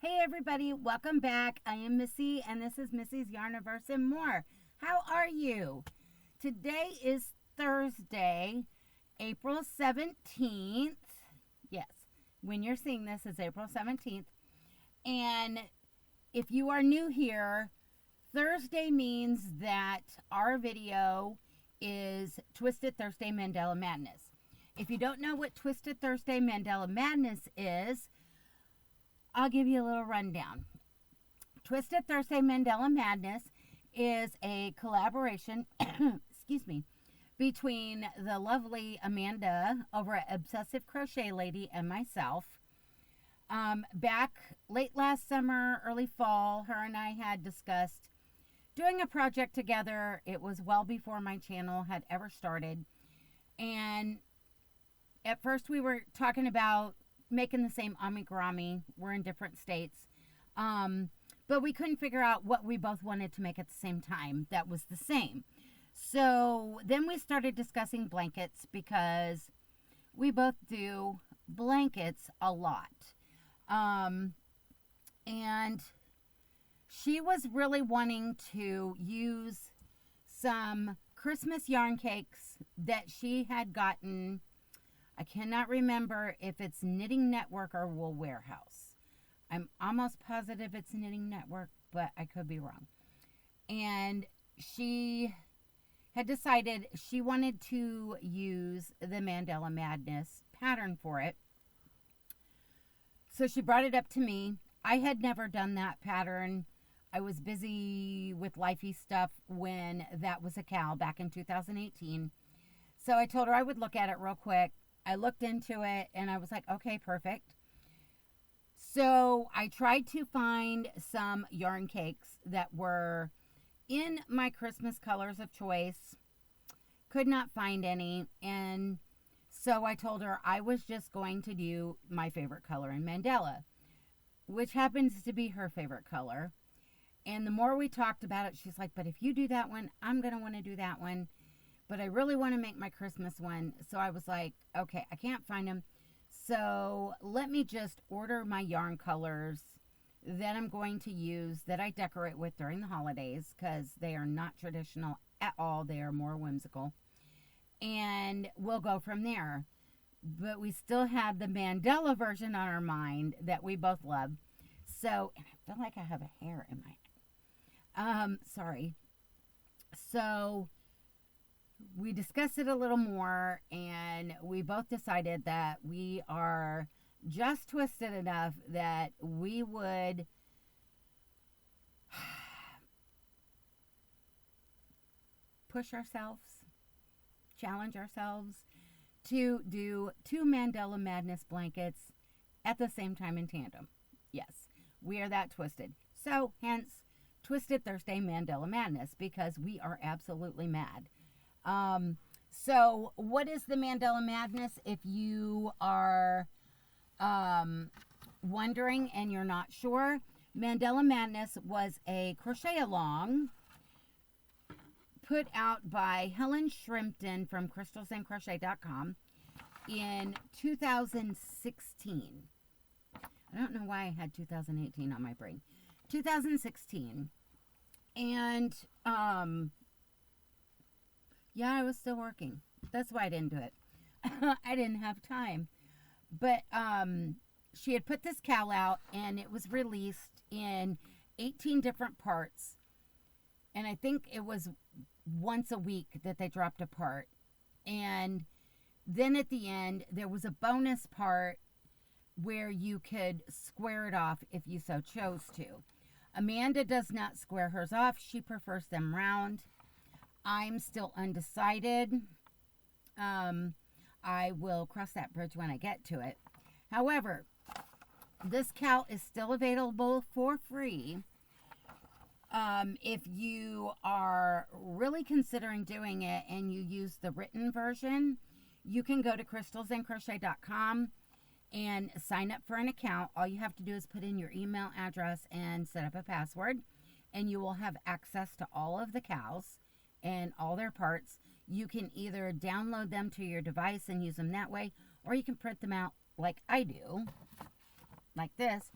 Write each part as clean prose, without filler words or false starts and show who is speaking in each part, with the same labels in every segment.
Speaker 1: Hey everybody, welcome back. I am Missy and this is Missy's Yarniverse and More. How are you? Today is Thursday, April 17th. Yes, when you're seeing this is April 17th. And if you are new here, Thursday means that our video is Twisted Thursday Mandala Madness. If you don't know what Twisted Thursday Mandala Madness is, I'll give you a little rundown. Twisted Thursday Mandala Madness is a collaboration, excuse me, between the lovely Amanda over at Obsessive Crochet Lady and myself. Back late last summer, early fall, her and I had discussed doing a project together. It was well before my channel had ever started. And at first we were talking about making the same amigurumi. We're in different states. But we couldn't figure out what we both wanted to make at the same time that was the same. So then we started discussing blankets because we both do blankets a lot. And she was really wanting to use some Christmas yarn cakes that she had gotten. I cannot remember if it's Knitting Network or Wool Warehouse. I'm almost positive it's Knitting Network, but I could be wrong. And she had decided she wanted to use the Mandala Madness pattern for it. So she brought it up to me. I had never done that pattern. I was busy with lifey stuff when that was a CAL back in 2018. So I told her I would look at it real quick. I looked into it and I was like, okay, perfect. So I tried to find some yarn cakes that were in my Christmas colors of choice. Could not find any. And so I told her I was just going to do my favorite color in Mandala, which happens to be her favorite color. And the more we talked about it, she's like, but if you do that one, I'm going to want to do that one. But I really want to make my Christmas one. So I was like, okay, I can't find them. So let me just order my yarn colors that I'm going to use that I decorate with during the holidays, because they are not traditional at all. They are more whimsical. And we'll go from there. But we still have the Mandala version on our mind that we both love. So, and I feel like I have a hair in my, sorry. So we discussed it a little more and we both decided that we are just twisted enough that we would push ourselves, challenge ourselves to do 2 Mandala Madness blankets at the same time in tandem. Yes, we are that twisted. So hence Twisted Thursday Mandala Madness, because we are absolutely mad. So what is the Mandala Madness? If you are wondering and you're not sure, Mandala Madness was a crochet along put out by Helen Shrimpton from crystalsandcrochet.com in 2016. I don't know why I had 2018 on my brain. 2016. And yeah, I was still working. That's why I didn't do it. I didn't have time. But she had put this CAL out and it was released in 18 different parts. And I think it was once a week that they dropped a part. And then at the end, there was a bonus part where you could square it off if you so chose to. Amanda does not square hers off. She prefers them round. I'm still undecided. I will cross that bridge when I get to it. However, this CAL is still available for free. If you are really considering doing it and you use the written version, you can go to crystalsandcrochet.com and sign up for an account. All you have to do is put in your email address and set up a password, and you will have access to all of the CALs and all their parts. You can either download them to your device and use them that way, or you can print them out like I do, like this,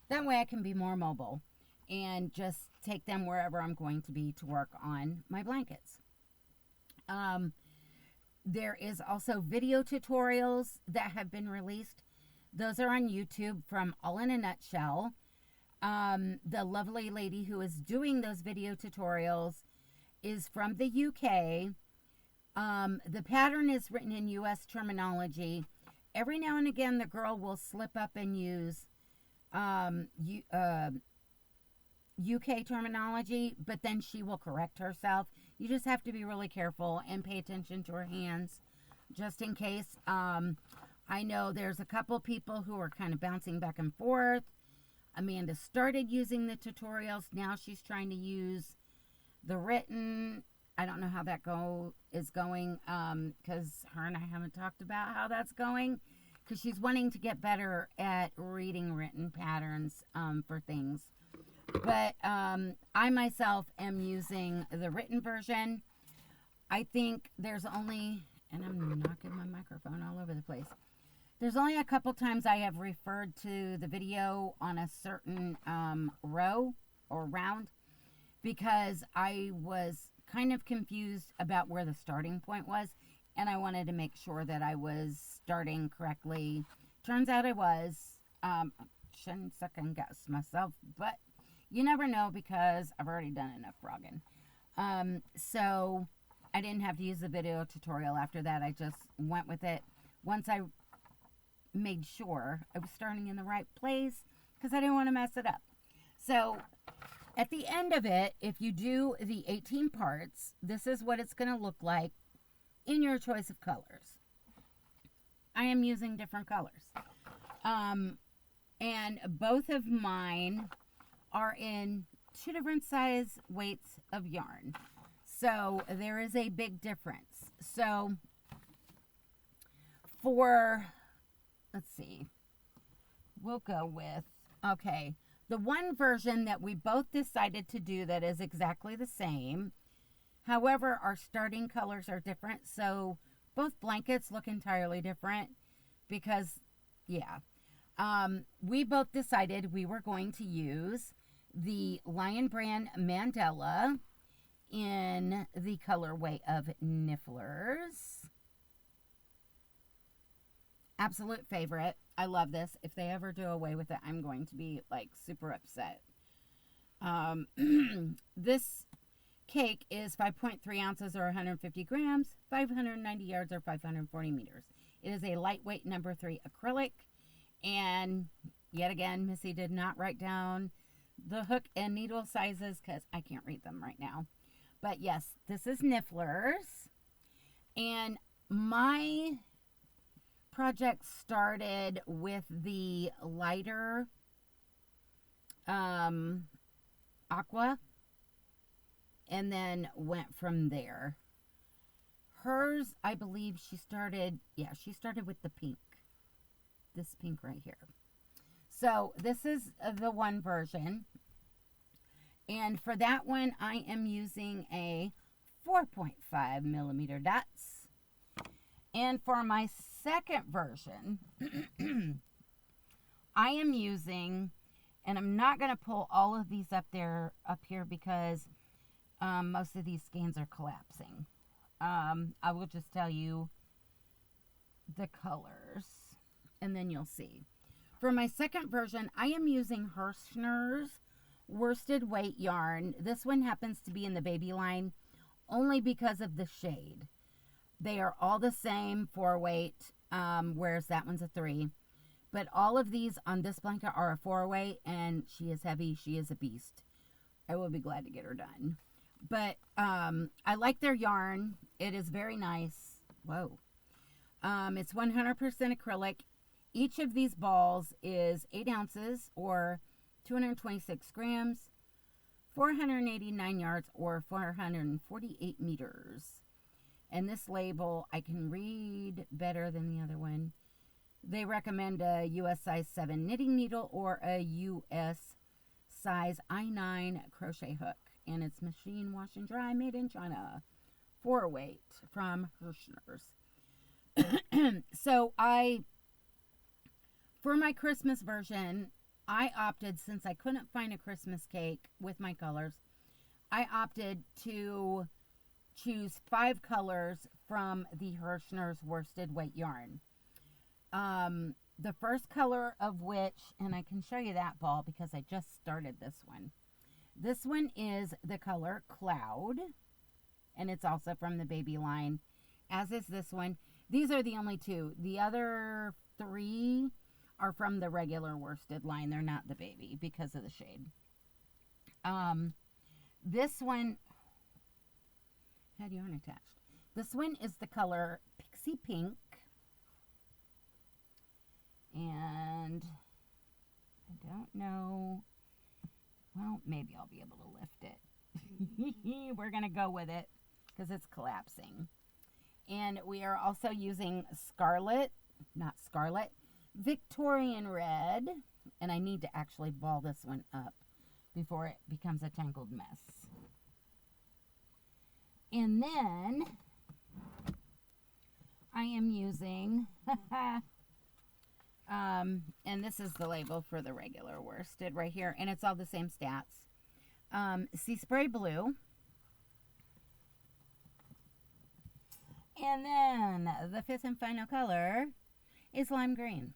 Speaker 1: That way I can be more mobile and just take them wherever I'm going to be to work on my blankets. There is also video tutorials that have been released. Those are on YouTube from All in a Nutshell. The lovely lady who is doing those video tutorials is from the UK. The pattern is written in US terminology. Every now and again, the girl will slip up and use UK terminology, but then she will correct herself. You just have to be really careful and pay attention to her hands, just in case. I know there's a couple people who are kind of bouncing back and forth. Amanda started using the tutorials. Now she's trying to use the written. I don't know how that is going, because her and I haven't talked about how that's going, because she's wanting to get better at reading written patterns for things. But I myself am using the written version. I think there's only, and I'm knocking my microphone all over the place. There's only a couple times I have referred to the video on a certain row or round, because I was kind of confused about where the starting point was, and I wanted to make sure that I was starting correctly. Turns out I was. Shouldn't second guess myself, but you never know, because I've already done enough frogging. So I didn't have to use the video tutorial after that. I just went with it once I made sure I was starting in the right place, because I didn't want to mess it up. So at the end of it, if you do the 18 parts, this is what it's going to look like in your choice of colors. I am using different colors. And both of mine are in 2 different size weights of yarn. So there is a big difference. So for, let's see, we'll go with, okay, the one version that we both decided to do that is exactly the same. However, our starting colors are different. So both blankets look entirely different because, yeah. We both decided we were going to use the Lion Brand Mandala in the colorway of Nifflers. Absolute favorite. I love this. If they ever do away with it, I'm going to be like super upset. This cake is 5.3 ounces or 150 grams, 590 yards or 540 meters. It is a lightweight number 3 acrylic. And yet again, Missy did not write down the hook and needle sizes because I can't read them right now. But yes, this is Nifflers. And my project started with the lighter aqua and then went from there. Hers, I believe she started with the pink. This pink right here. So this is the one version. And for that one, I am using a 4.5 millimeter dots. And for my second version, I am using, and I'm not going to pull all of these up here because most of these skeins are collapsing. I will just tell you the colors, and then you'll see. For my second version, I am using Herrschners worsted weight yarn. This one happens to be in the baby line only because of the shade. They are all the same 4 weight, whereas that one's a 3. But all of these on this blanket are a 4 weight, and she is heavy. She is a beast. I will be glad to get her done. But I like their yarn. It is very nice. Whoa. It's 100% acrylic. Each of these balls is 8 ounces or 226 grams, 489 yards or 448 meters. And this label, I can read better than the other one. They recommend a US size 7 knitting needle or a US size I9 crochet hook. And it's machine wash and dry, made in China. 4 weight from Herrschners. So for my Christmas version, I opted, since I couldn't find a Christmas cake with my colors, I opted to choose 5 colors from the Herrschners worsted weight yarn. The first color of which, and I can show you that ball because I just started this one. This one is the color Cloud, and it's also from the baby line, as is this one. These are the only 2. The other 3 are from the regular worsted line. They're not the baby because of the shade. This one had yarn attached. This one is the color Pixie Pink. And I don't know. Well, maybe I'll be able to lift it. We're going to go with it because it's collapsing. And we are also using Victorian Red. And I need to actually ball this one up before it becomes a tangled mess. And then I am using, and this is the label for the regular worsted right here, and it's all the same stats. Seaspray Blue. And then the 5th and final color is Lime Green.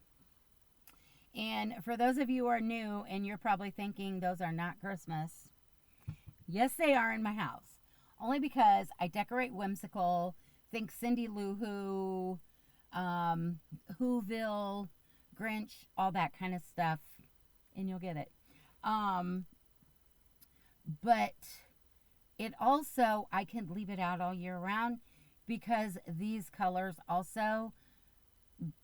Speaker 1: And for those of you who are new and you're probably thinking those are not Christmas, yes, they are in my house. Only because I decorate whimsical, think Cindy Lou Who, Whoville, Grinch, all that kind of stuff, and you'll get it. But it also, I can leave it out all year round because these colors also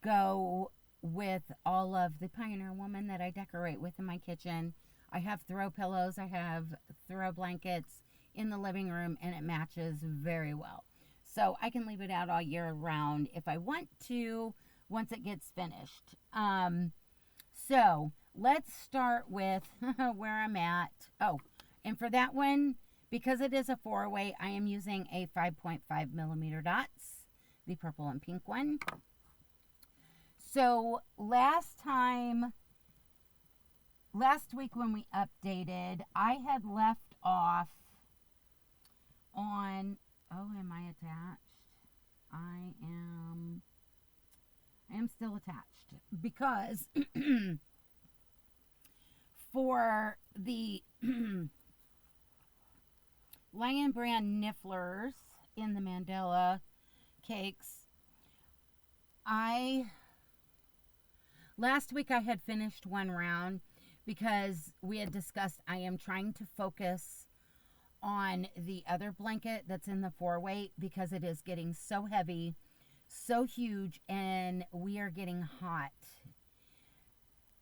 Speaker 1: go with all of the Pioneer Woman that I decorate with in my kitchen. I have throw pillows, I have throw blankets in the living room, and it matches very well. So I can leave it out all year round if I want to once it gets finished. So let's start with where I'm at. Oh, and for that one, because it is a 4-way, I am using a 5.5 millimeter dots, the purple and pink one. So last week when we updated, I had left off on, oh, am I attached? I am still attached because for the Lion brand Nifflers in the Mandala cakes, last week I had finished one round because we had discussed I am trying to focus on the other blanket that's in the 4-weight because it is getting so heavy, so huge, and we are getting hot.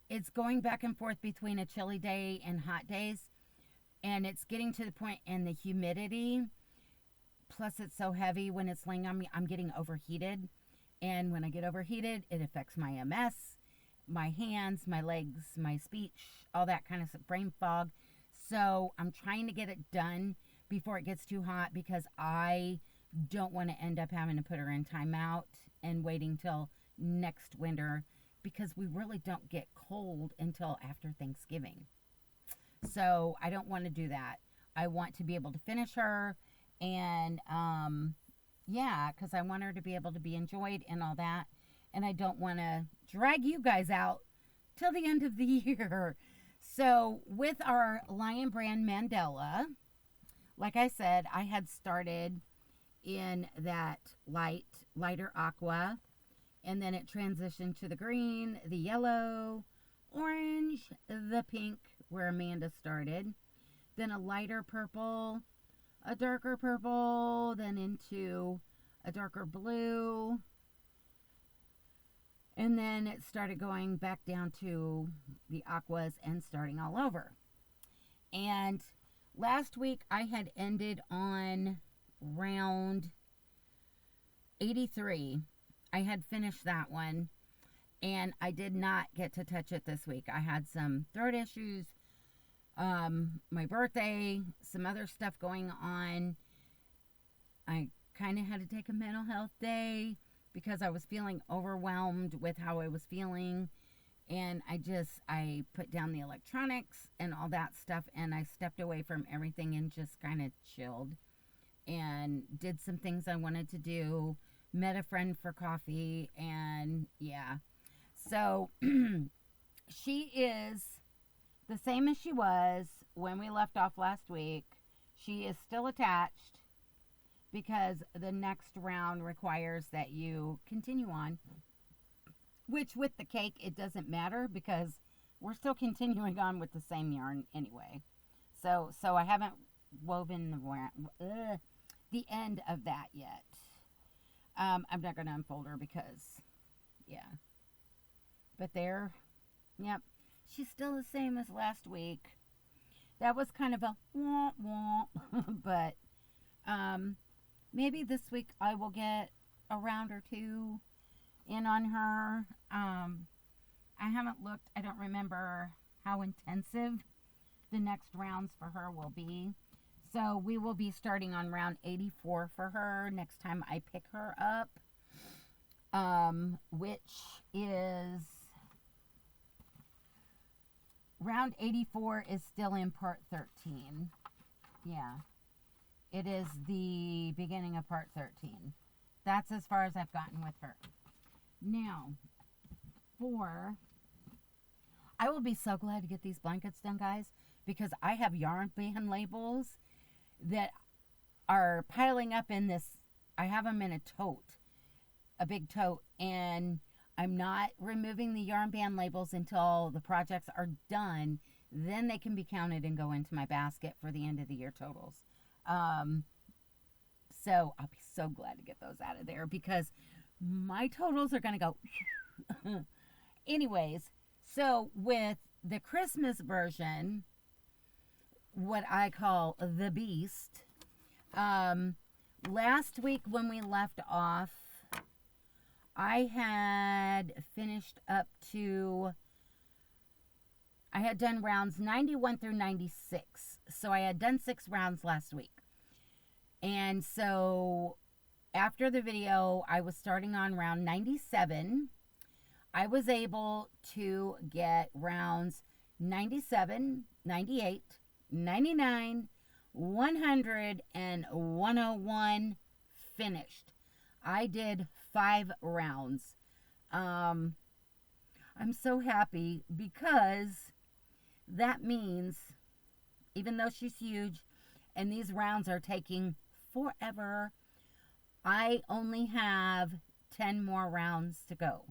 Speaker 1: It's going back and forth between a chilly day and hot days, and it's getting to the point, and the humidity, plus it's so heavy when it's laying on me, I'm getting overheated. And when I get overheated, it affects my MS, my hands, my legs, my speech, all that kind of stuff, brain fog. So I'm trying to get it done before it gets too hot because I don't want to end up having to put her in timeout and waiting till next winter because we really don't get cold until after Thanksgiving. So I don't want to do that. I want to be able to finish her and yeah, because I want her to be able to be enjoyed and all that. And I don't want to drag you guys out till the end of the year. So with our Lion brand Mandala, like I said, I had started in that lighter aqua, and then it transitioned to the green, the yellow, orange, the pink, where Amanda started, then a lighter purple, a darker purple, then into a darker blue, and then it started going back down to the aquas and starting all over. And last week I had ended on round 83. I had finished that one, and I did not get to touch it this week. I had some throat issues, my birthday, some other stuff going on. I kind of had to take a mental health day because I was feeling overwhelmed with how I was feeling And I put down the electronics and all that stuff, and I stepped away from everything and just kind of chilled and did some things I wanted to do, met a friend for coffee, and yeah. So she is the same as she was when we left off last week. She is still attached because the next round requires that you continue on. Which with the cake, it doesn't matter because we're still continuing on with the same yarn anyway. So I haven't woven the end of that yet. I'm not going to unfold her because, yeah. But there, yep. She's still the same as last week. That was kind of a womp womp. But maybe this week I will get a round or two in on her. I haven't looked. I don't remember how intensive the next rounds for her will be. So we will be starting on round 84 for her next time I pick her up, which is round 84 is still in part 13. Yeah, it is the beginning of part 13. That's as far as I've gotten with her. Now, I will be so glad to get these blankets done, guys, because I have yarn band labels that are piling up in this. I have them in a tote, a big tote, and I'm not removing the yarn band labels until the projects are done. Then they can be counted and go into my basket for the end of the year totals. So I'll be so glad to get those out of there because my totals are going to go. Anyways, so with the Christmas version, what I call the Beast, last week when we left off, I had finished up to, I had done rounds 91 through 96. So I had done 6 rounds last week. And so after the video, I was starting on round 97. I was able to get rounds 97, 98, 99, 100, and 101 finished. I did 5 rounds. I'm so happy because that means, even though she's huge and these rounds are taking forever, I only have 10 more rounds to go.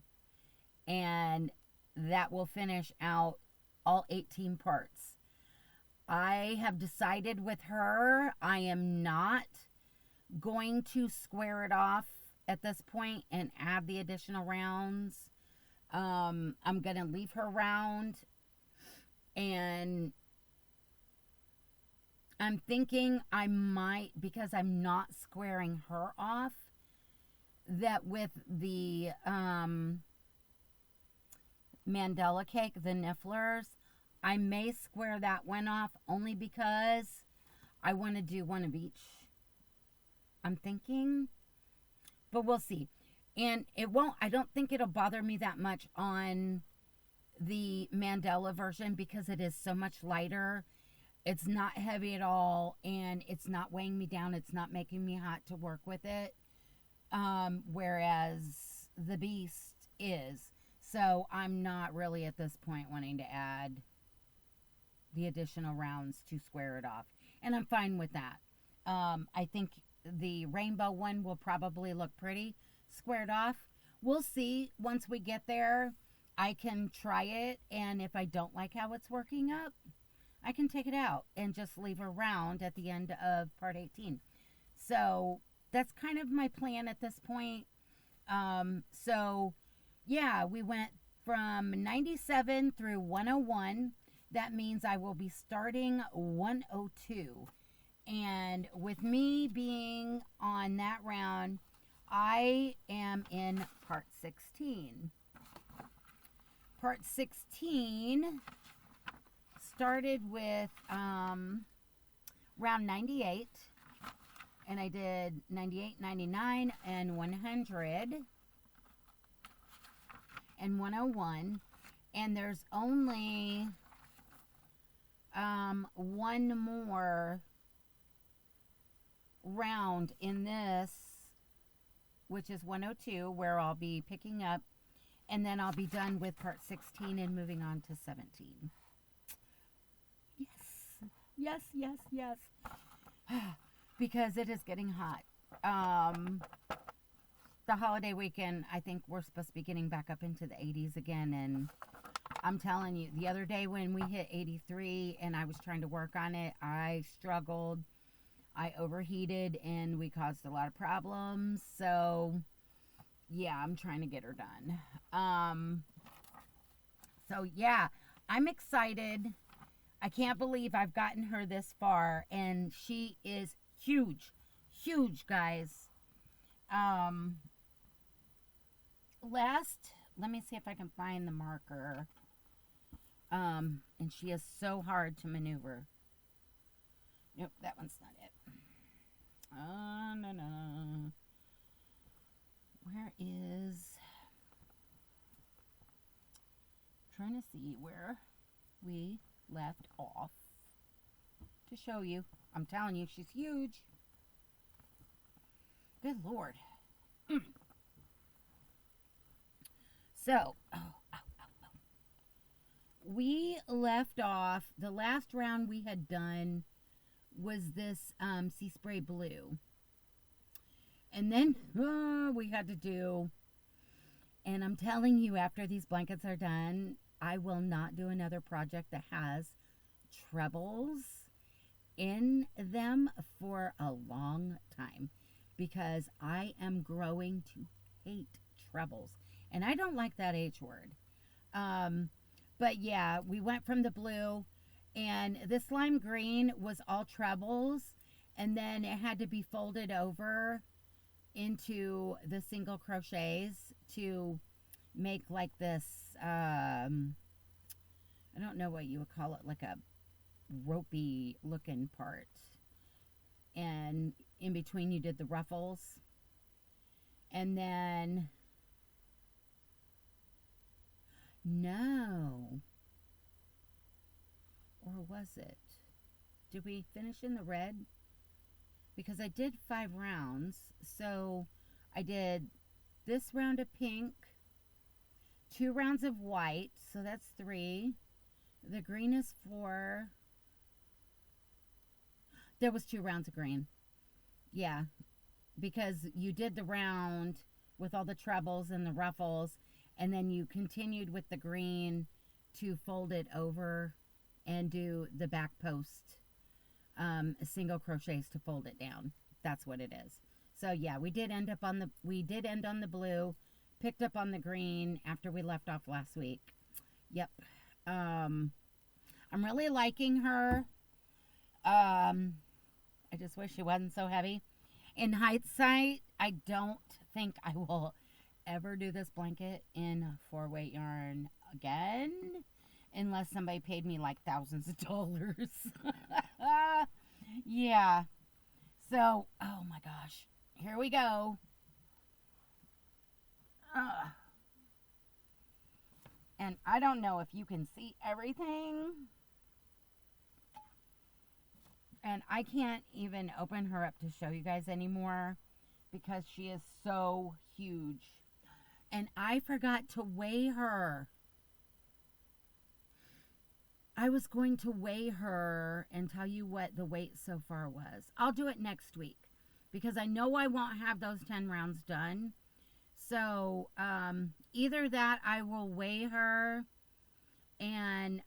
Speaker 1: And that will finish out all 18 parts. I have decided with her, I am not going to square it off at this point and add the additional rounds. I'm going to leave her round, and I'm thinking I might, because I'm not squaring her off, that with the Mandala cake, the Nifflers, I may square that one off only because I want to do one of each. I'm thinking, but we'll see. And it won't, I don't think it'll bother me that much on the Mandala version because it is so much lighter. It's not heavy at all, and it's not weighing me down. It's not making me hot to work with it. Whereas the Beast is. So I'm not really at this point wanting to add the additional rounds to square it off. And I'm fine with that. I think the rainbow one will probably look pretty squared off. We'll see once we get there. I can try it, and if I don't like how it's working up, I can take it out and just leave a round at the end of part 18. So that's kind of my plan at this point. So yeah, we went from 97 through 101. That means I will be starting 102. And with me being on that round, I am in part 16. Part 16 started with round 98. And I did 98, 99, and 100. And 101. And there's only one more round in this, which is 102, where I'll be picking up, and then I'll be done with part 16 and moving on to 17. Yes, yes, yes, yes. Because it is getting hot. The holiday weekend, I think we're supposed to be getting back up into the 80s again, and I'm telling you, the other day when we hit 83 and I was trying to work on it, I struggled. I overheated and we caused a lot of problems. So, yeah, I'm trying to get her done. So, yeah, I'm excited. I can't believe I've gotten her this far, and she is huge. Huge, guys. Let me see if I can find the marker. And she is so hard to maneuver. Nope, that one's not it. No. Where is... I'm trying to see where we left off to show you. I'm telling you, she's huge. Good Lord. So, we left off, the last round we had done was this Seaspray blue. And then we had to do, and I'm telling you, after these blankets are done, I will not do another project that has trebles in them for a long time, because I am growing to hate trebles. And I don't like that H word. But yeah, we went from the blue, and this lime green was all trebles, and then it had to be folded over into the single crochets to make like this, I don't know what you would call it, like a ropey looking part. And in between you did the ruffles. And then... No. Or was it? Did we finish in the red? Because I did 5 rounds. So I did this round of pink, 2 rounds of white. So that's 3. The green is 4. There was 2 rounds of green. Yeah. Because you did the round with all the trebles and the ruffles, and then you continued with the green to fold it over and do the back post single crochets to fold it down. That's what it is. So yeah, we did end on the blue, picked up on the green after we left off last week. Yep. I'm really liking her. I just wish she wasn't so heavy. In hindsight, I don't think I will ever do this blanket in 4-weight yarn again, unless somebody paid me like thousands of dollars. Yeah. So, oh my gosh, here we go. And I don't know if you can see everything, and I can't even open her up to show you guys anymore because she is so huge. And I forgot to weigh her. I was going to weigh her and tell you what the weight so far was. I'll do it next week because I know I won't have those 10 rounds done. So either that, I will weigh her, and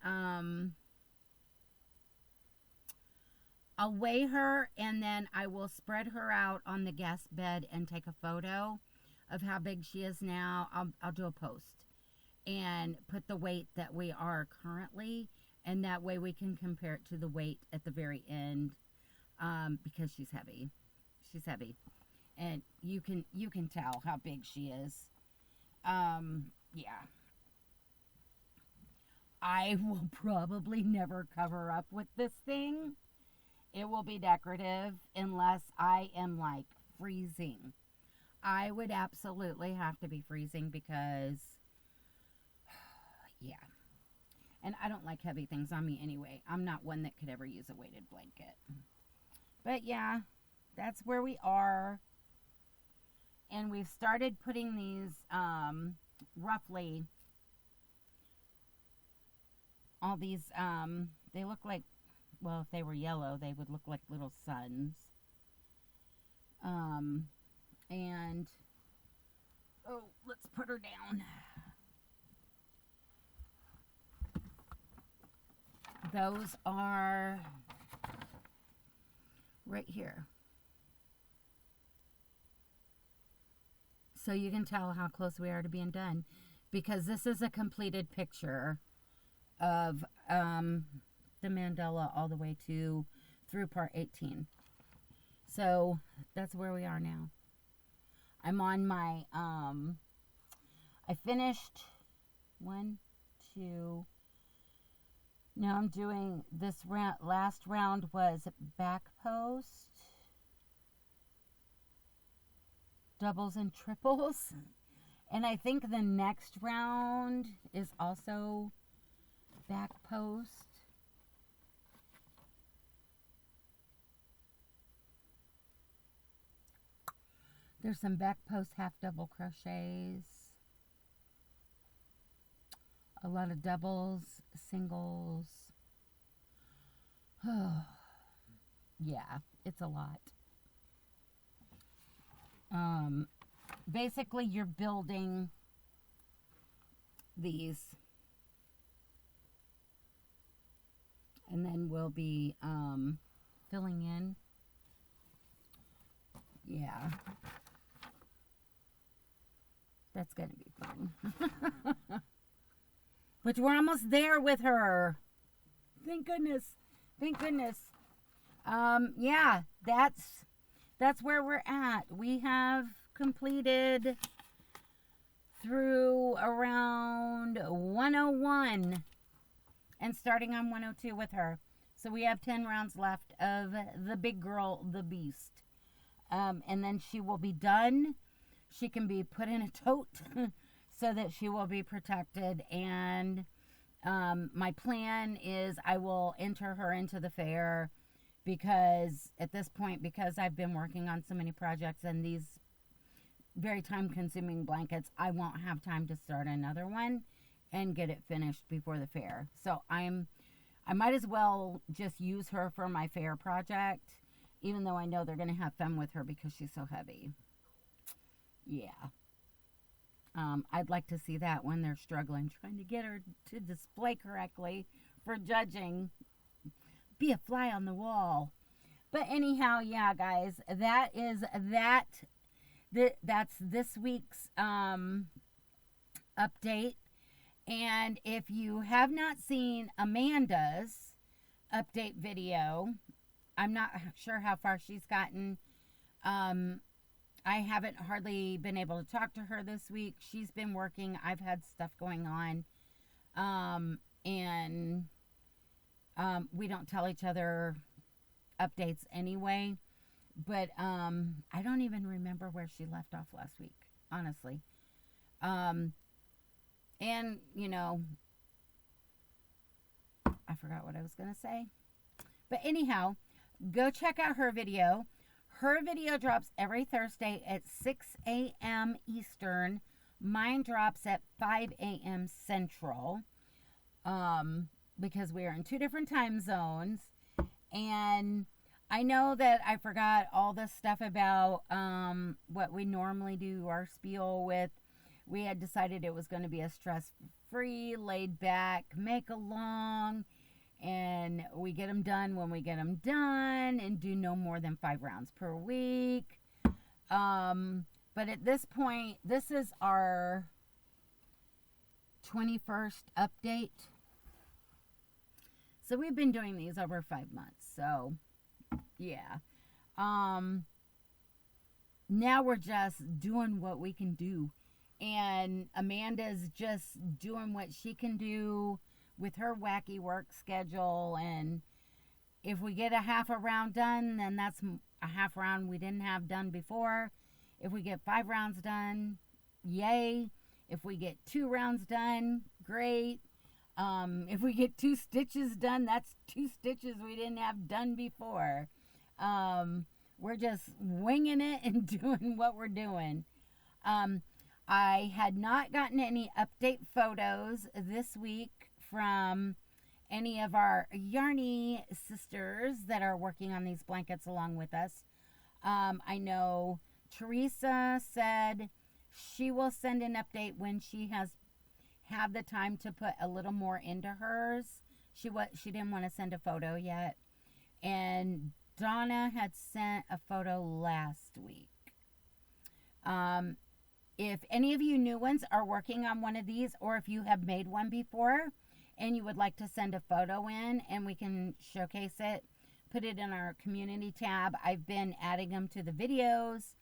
Speaker 1: I'll weigh her, and then I will spread her out on the guest bed and take a photo of how big she is now. I'll do a post and put the weight that we are currently, and that way we can compare it to the weight at the very end, because she's heavy. She's heavy, and you can tell how big she is. Yeah. I will probably never cover up with this thing. It will be decorative unless I am like freezing. I would absolutely have to be freezing because, yeah, And I don't like heavy things on me anyway. I'm not one that could ever use a weighted blanket. But yeah, that's where we are. And we've started putting these roughly, all these, they look like, well, if they were yellow, they would look like little suns. And, oh, let's put her down. Those are right here. So you can tell how close we are to being done, because this is a completed picture of the mandala all the way through part 18. So that's where we are now. I'm on my, I finished 1, 2, now I'm doing this round. Last round was back post, doubles and triples. And I think the next round is also back post. There's some back post half double crochets. A lot of doubles, singles. Yeah, it's a lot. Basically, you're building these, and then we'll be filling in. Yeah, that's gonna be fun. But we're almost there with her. Thank goodness. Thank goodness. Yeah, that's where we're at. We have completed through around 101 and starting on 102 with her. So we have 10 rounds left of the big girl, the beast. And then she will be done. She can be put in a tote so that she will be protected. And my plan is I will enter her into the fair, because at this point, because I've been working on so many projects and these very time-consuming blankets, I won't have time to start another one and get it finished before the fair. So I might as well just use her for my fair project, even though I know they're going to have fun with her because she's so heavy. Yeah. I'd like to see that when they're struggling, trying to get her to display correctly for judging. Be a fly on the wall. But anyhow, yeah, guys, that is that. That's this week's update. And if you have not seen Amanda's update video, I'm not sure how far she's gotten. I haven't hardly been able to talk to her this week. She's been working. I've had stuff going on. And we don't tell each other updates anyway. But I don't even remember where she left off last week, honestly. And, you know, I forgot what I was going to say. But anyhow, go check out her video. Her video drops every Thursday at 6 a.m. Eastern. Mine drops at 5 a.m. Central. Because we are in 2 different time zones. And I know that I forgot all this stuff about what we normally do our spiel with. We had decided it was going to be a stress-free, laid-back, make-along, and we get them done when we get them done, and do no more than 5 rounds per week. But at this point, this is our 21st update. So we've been doing these over 5 months. So, yeah. Now we're just doing what we can do. And Amanda's just doing what she can do with her wacky work schedule. And if we get a half a round done, then that's a half round we didn't have done before. If we get 5 rounds done, yay. If we get 2 rounds done, great. If we get 2 stitches done, that's 2 stitches we didn't have done before. We're just winging it and doing what we're doing. I had not gotten any update photos this week from any of our Yarny sisters that are working on these blankets along with us. I know Teresa said she will send an update when she has had the time to put a little more into hers. She didn't want to send a photo yet. And Donna had sent a photo last week. If any of you new ones are working on one of these, or if you have made one before and you would like to send a photo in and we can showcase it, put it in our community tab. I've been adding them to the videos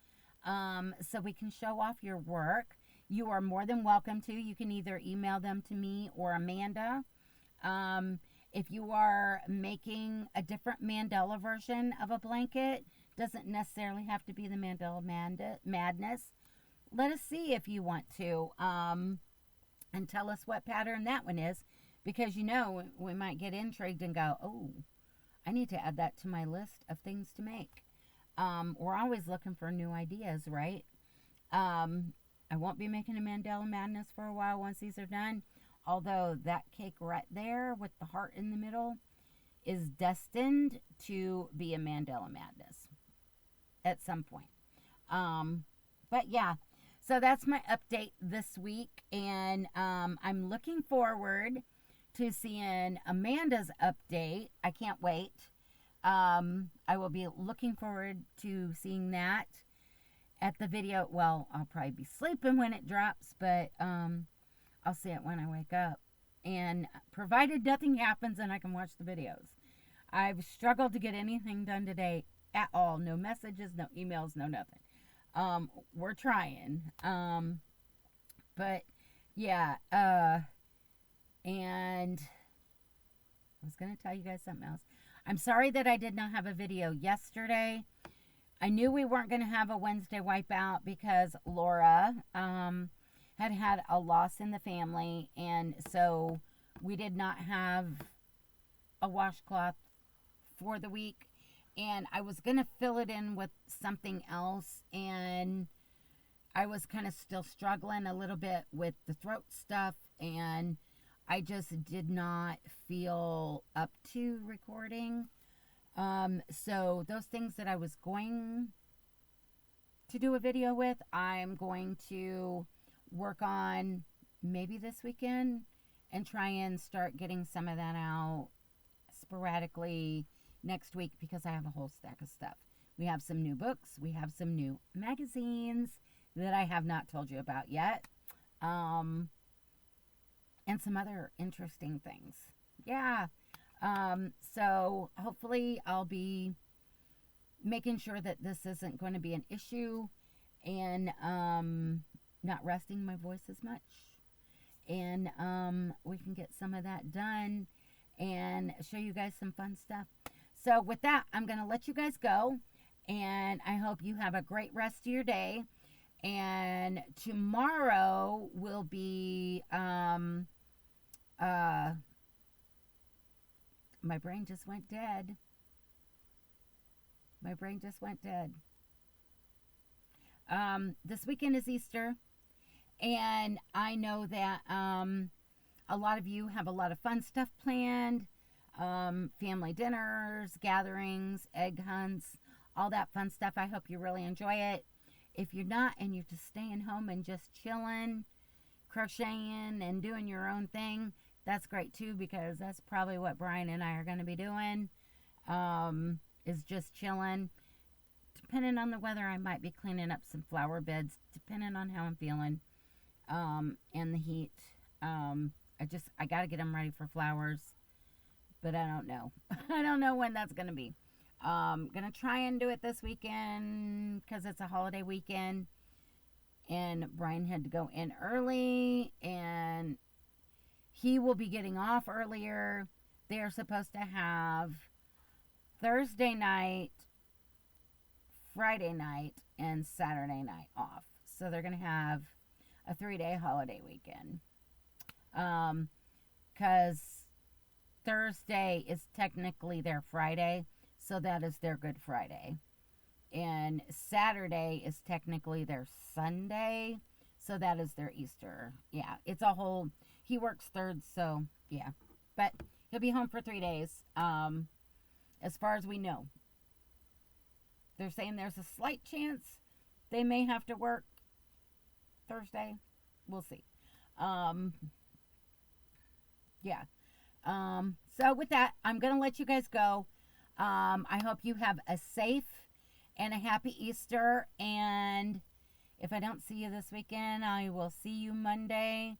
Speaker 1: so we can show off your work. You are more than welcome to. You can either email them to me or Amanda. If you are making a different Mandala version of a blanket, doesn't necessarily have to be the Mandala Madness. Let us see if you want to, and tell us what pattern that one is, because we might get intrigued and go, oh, I need to add that to my list of things to make. We're always looking for new ideas, right? I won't be making a Mandala Madness for a while once these are done, although that cake right there with the heart in the middle is destined to be a Mandala Madness at some point. But yeah, so that's my update this week, and I'm looking forward to seeing Amanda's update. I can't wait. I will be looking forward to seeing that at the video. Well, I'll probably be sleeping when it drops, but I'll see it when I wake up. And provided nothing happens and I can watch the videos. I've struggled to get anything done today at all. No messages, no emails, no nothing. We're trying. But yeah, and I was going to tell you guys something else. I'm sorry that I did not have a video yesterday. I knew we weren't going to have a Wednesday wipeout because Laura had a loss in the family, and so we did not have a washcloth for the week. And I was going to fill it in with something else, and I was kind of still struggling a little bit with the throat stuff, and I just did not feel up to recording. So those things that I was going to do a video with, I'm going to work on maybe this weekend and try and start getting some of that out sporadically next week, because I have a whole stack of stuff. We have some new books. We have some new magazines that I have not told you about yet. And some other interesting things. Yeah. So hopefully I'll be making sure that this isn't going to be an issue, and not resting my voice as much. And we can get some of that done and show you guys some fun stuff. So with that, I'm going to let you guys go, and I hope you have a great rest of your day. And tomorrow will be, my brain just went dead. My brain just went dead. This weekend is Easter, and I know that a lot of you have a lot of fun stuff planned. Family dinners, gatherings, egg hunts, all that fun stuff. I hope you really enjoy it. If you're not, and you're just staying home and just chilling, crocheting and doing your own thing, that's great too, because that's probably what Brian and I are going to be doing, is just chilling. Depending on the weather, I might be cleaning up some flower beds, depending on how I'm feeling, and the heat. I got to get them ready for flowers, but I don't know. I don't know when that's going to be. Gonna try and do it this weekend because it's a holiday weekend, and Brian had to go in early, and he will be getting off earlier. They're supposed to have Thursday night, Friday night, and Saturday night off. So they're going to have a 3-day holiday weekend. because Thursday is technically their Friday, so that is their Good Friday. And Saturday is technically their Sunday, so that is their Easter. Yeah, it's a whole, he works thirds, so yeah. But he'll be home for 3 days, as far as we know. They're saying there's a slight chance they may have to work Thursday. We'll see. Yeah. So with that, I'm going to let you guys go. I hope you have a safe and a happy Easter. And if I don't see you this weekend, I will see you Monday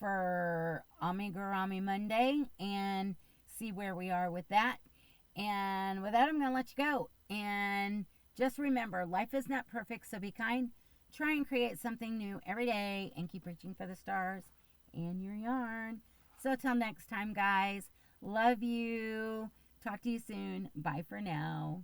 Speaker 1: for Amigurumi Monday and see where we are with that. And with that, I'm going to let you go. And just remember, life is not perfect, so be kind. Try and create something new every day and keep reaching for the stars in your yarn. So till next time, guys, love you. Talk to you soon. Bye for now.